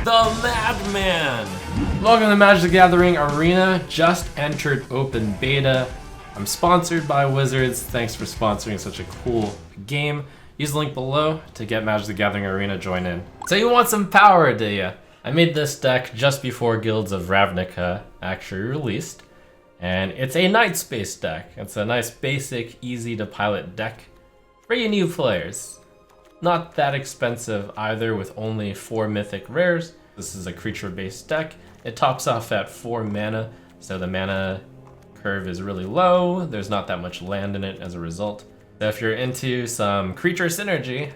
The Madman! Welcome to Magic the Gathering Arena. Just entered open beta. I'm sponsored by Wizards. Thanks for sponsoring such a cool game. Use the link below to get Magic the Gathering Arena, join in. So you want some power, do ya? I made this deck just before Guilds of Ravnica actually released. And it's a Night Space deck. It's a nice basic, easy to pilot deck for you new players. Not that expensive either, with only 4 mythic rares. This is a creature-based deck. It tops off at 4 mana, so the mana curve is really low. There's not that much land in it as a result. So if you're into some creature synergy,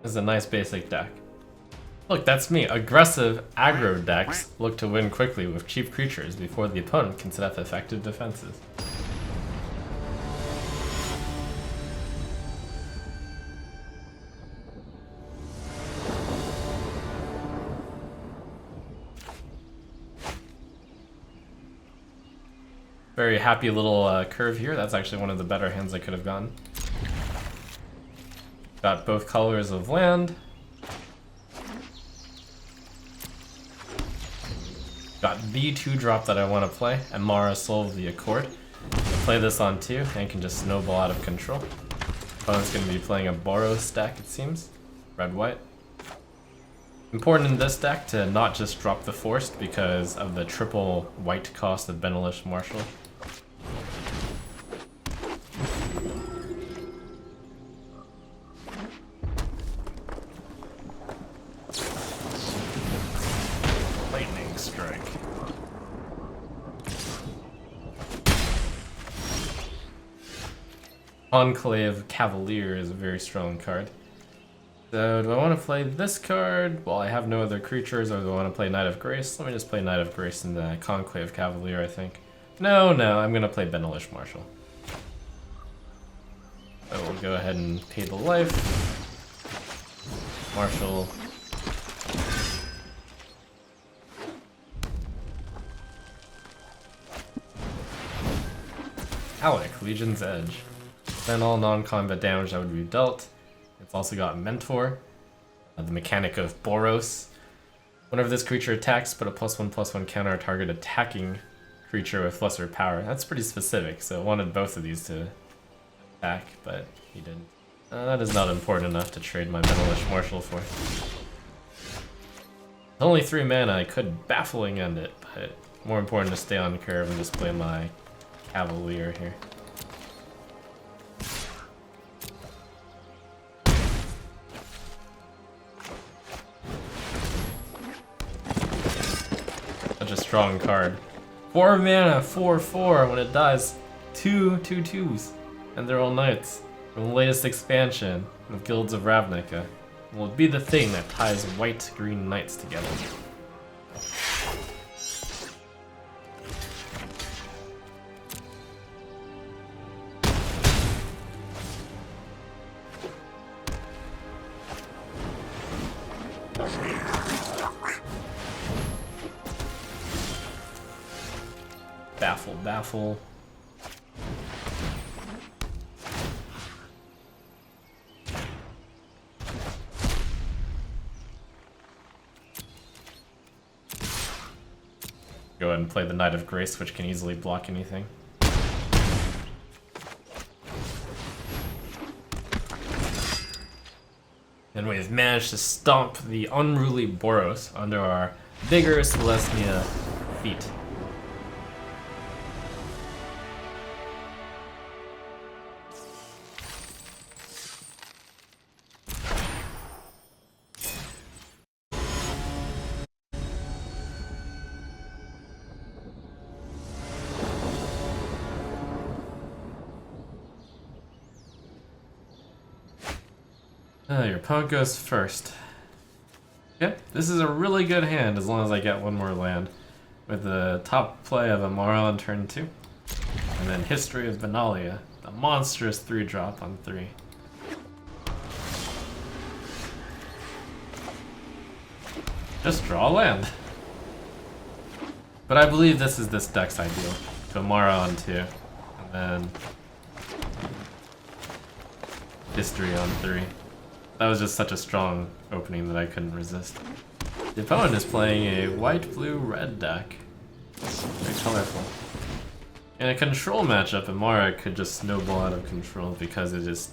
this is a nice basic deck. Look, that's me. Aggressive aggro decks look to win quickly with cheap creatures before the opponent can set up effective defenses. Very happy little curve here. That's actually one of the better hands I could have gotten. Got both colors of land. Got the 2-drop that I want to play, Amara Soul of the Accord. Play this on 2 and can just snowball out of control. Opponent's going to be playing a Boros deck, it seems. Red-white. Important in this deck to not just drop the Forced because of the triple white cost of Benelish Marshal. Lightning Strike. Enclave Cavalier is a very strong card. So, do I want to play this card? Well, I have no other creatures, or do I want to play Knight of Grace? Let me just play Knight of Grace in the Conclave Cavalier, I think. No, I'm gonna play Benelish Marshal. So we'll go ahead and pay the life. Marshal. Alec, Legion's Edge. Then all non-combat damage that would be dealt. It's also got Mentor, the mechanic of Boros. Whenever this creature attacks, put a +1/+1 counter on target attacking creature with lesser power. That's pretty specific, so I wanted both of these to attack, but he didn't. That is not important enough to trade my Benelish Marshal for. Only 3 mana, I could Baffling End it, but more important to stay on curve and just play my Cavalier here. Such a strong card. 4 mana, 4/4. When it dies, 2 2/2s, and they're all knights from the latest expansion of Guilds of Ravnica. Will be the thing that ties white-green knights together. Baffle. Go ahead and play the Knight of Grace, which can easily block anything. And we've managed to stomp the unruly Boros under our bigger Celestia feet. Your opponent goes first. Yep, this is a really good hand as long as I get one more land. With the top play of Amara on turn 2. And then History of Benalia, the monstrous 3-drop on 3. Just draw a land. But I believe this is this deck's ideal. To Amara on 2. And then History on 3. That was just such a strong opening that I couldn't resist. The opponent is playing a white, blue, red deck. Very colorful. In a control matchup, Amara could just snowball out of control because it is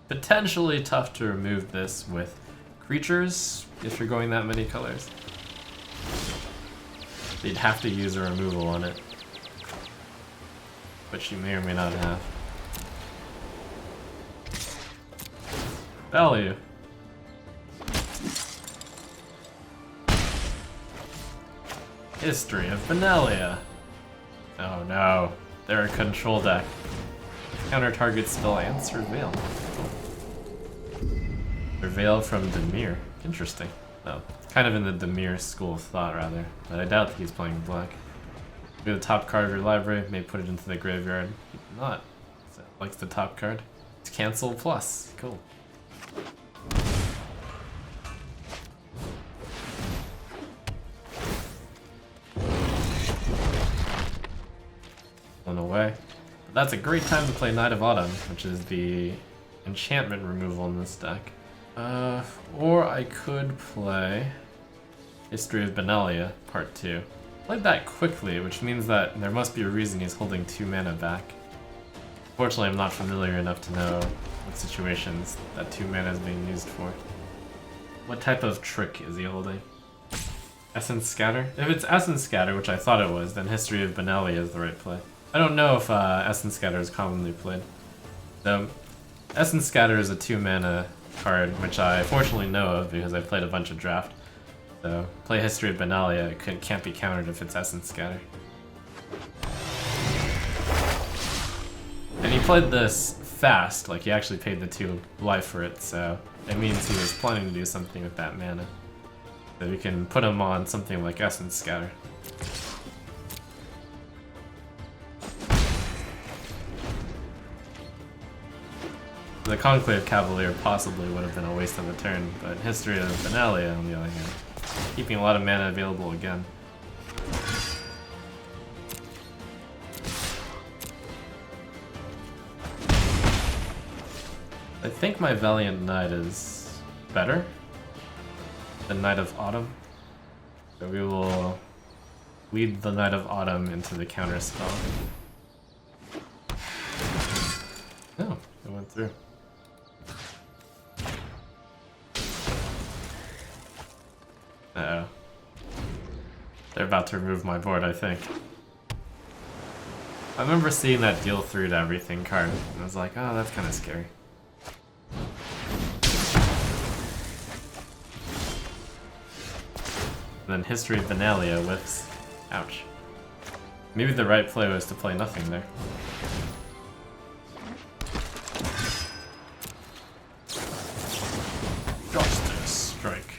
potentially tough to remove this with creatures if you're going that many colors. You'd have to use a removal on it, which you may or may not have. Value. History of Benelia. Oh no, they're a control deck. Counter target spell and Surveil. Surveil from Dimir. Interesting. Oh, kind of in the Dimir school of thought, rather. But I doubt that he's playing black. Maybe the top card of your library, may put it into the graveyard. Not. So, likes the top card. It's cancel plus. Cool. One away. But that's a great time to play Knight of Autumn, which is the enchantment removal in this deck. Or I could play History of Benelia, Part 2. Played that quickly, which means that there must be a reason he's holding 2 mana back. Unfortunately, I'm not familiar enough to know what situations that 2 mana is being used for. What type of trick is he holding? Essence Scatter? If it's Essence Scatter, which I thought it was, then History of Benelia is the right play. I don't know if Essence Scatter is commonly played. So, Essence Scatter is a 2 mana card, which I fortunately know of because I've played a bunch of draft. So, play History of Benelia, it can't be countered if it's Essence Scatter. And he played this fast, like he actually paid the 2 life for it, so it means he was planning to do something with that mana. So we can put him on something like Essence Scatter. The Conclave Cavalier possibly would have been a waste of a turn, but History of Benelia, on the other hand, keeping a lot of mana available again. I think my Valiant Knight is better than Knight of Autumn, so we will lead the Knight of Autumn into the counter spell. Oh, it went through. Uh-oh. They're about to remove my board, I think. I remember seeing that deal through to everything card, and I was like, oh, that's kind of scary. And then History of Benelia whiffs. Ouch. Maybe the right play was to play nothing there. Justice Strike.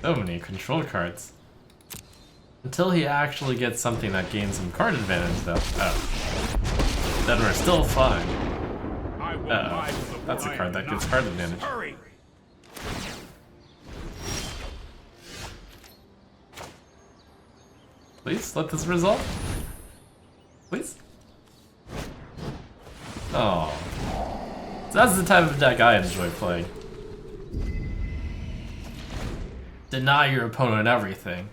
So many control cards. Until he actually gets something that gains him card advantage, though. Oh. Then we're still fine. Uh-oh. That's a card that gets card advantage. Hurry. Please, let this resolve. Please. Oh. So that's the type of deck I enjoy playing. Deny your opponent everything,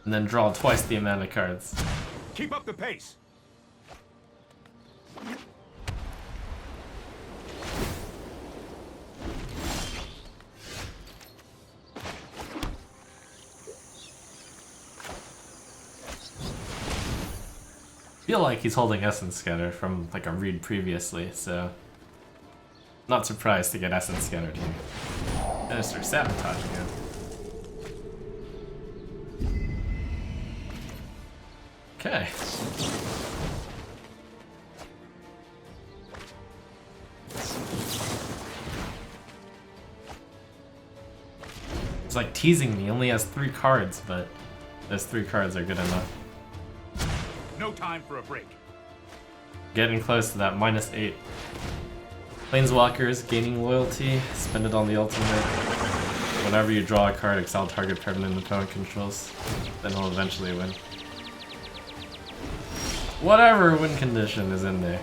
and then draw twice the amount of cards. Keep up the pace. I feel like he's holding Essence Scatter from like a read previously, so not surprised to get Essence Scattered here. Minister sabotaging him. Okay. It's like teasing me. He only has 3 cards, but those 3 cards are good enough. No time for a break. Getting close to that -8. Planeswalkers gaining loyalty. Spend it on the ultimate. Whenever you draw a card, exile target permanent opponent controls. Then he'll eventually win. Whatever win condition is in there.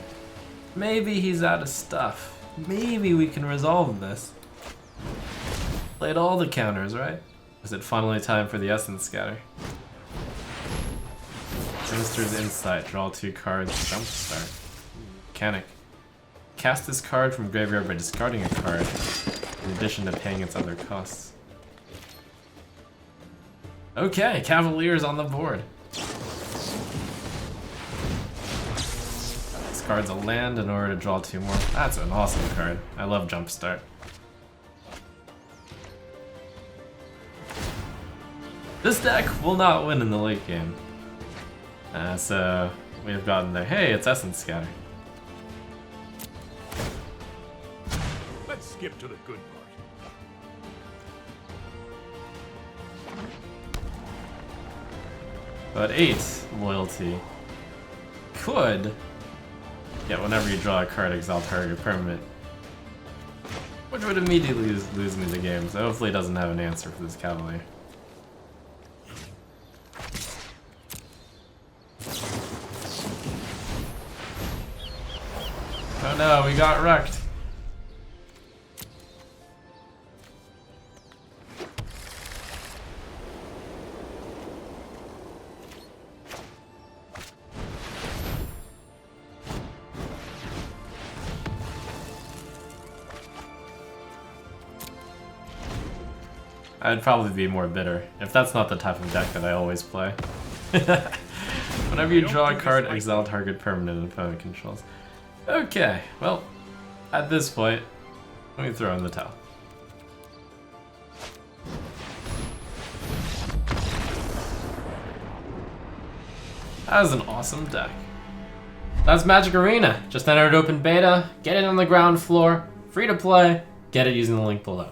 Maybe he's out of stuff. Maybe we can resolve this. Played all the counters, right? Is it finally time for the Essence Scatter? Minister's Insight, draw 2 cards, Jumpstart. Mechanic. Cast this card from graveyard by discarding a card, in addition to paying its other costs. Okay, Cavalier's on the board. This card's a land in order to draw 2 more. That's an awesome card. I love Jumpstart. This deck will not win in the late game. So we have gotten there. Hey, it's Essence Scatter. Let's skip to the good part. But 8 loyalty could get whenever you draw a card, exile target permanent, which would immediately lose me the game. So hopefully it doesn't have an answer for this Cavalier. Oh no, we got wrecked. I'd probably be more bitter, if that's not the type of deck that I always play. Whenever you draw a card, exile target permanent opponent controls. Okay, well, at this point, let me throw in the towel. That was an awesome deck. That's Magic Arena. Just entered open beta, get it on the ground floor, free to play, get it using the link below.